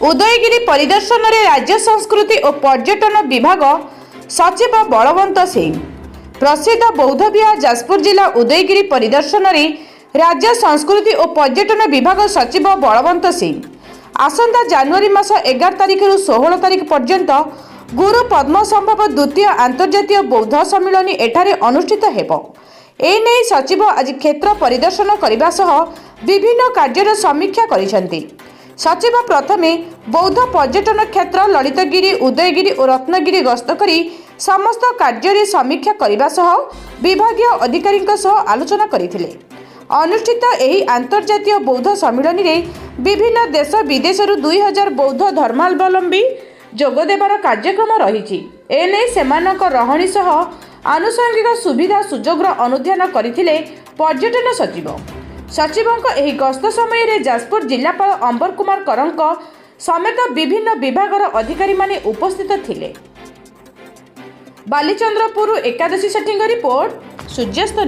उदयगिरी परिदर्शन में राज्य संस्कृति और पर्यटन विभाग सचिव बलवंत सिंह प्रसिद्ध बौद्ध विहार जाजपुर जिला उदयगिरी परिदर्शन में राज्य संस्कृति और पर्यटन विभाग सचिव बलवंत सिंह आसंता जनवरी मास 11 तारिख रु 16 तारिख पर्यंत गुरु पद्म संभव द्वितीय अंतर्जातीय बौद्ध सम्मिलन एठारे अनुष्ठित हेबो। एने सचिव आज क्षेत्र परिदर्शन करने सह विभिन्न कार्यर समीक्षा करिसेंती। सचिव प्रथमे बौद्ध पर्यटन क्षेत्र ललितगिरी उदयगिरी और रत्नगिरी गस्त करी समस्त कार्य समीक्षा करने सह विभागीय अधिकारी आलोचना करथिले। अनुष्ठित एही अंतर्जातीय बौद्ध सम्मिलन रे विभिन्न देश विदेश 2000 बौद्ध धर्मावलंबी जोगदेवार कार्यक्रम रही। एने सेमानक रहणी सह आनुषंगिक सुविधा सुजोगर अनुध्यान करथिले पर्यटन सचिव। सचिवଙ୍କ ଏହି गस्त समय रे जाजपुर जिलापाल अंबर कुमार करंक समेत विभिन्न विभागर अधिकारी माने उपस्थित थिले। बालीचंद्रपुर एकादशी सेटिंग रिपोर्ट सूर्यास्त।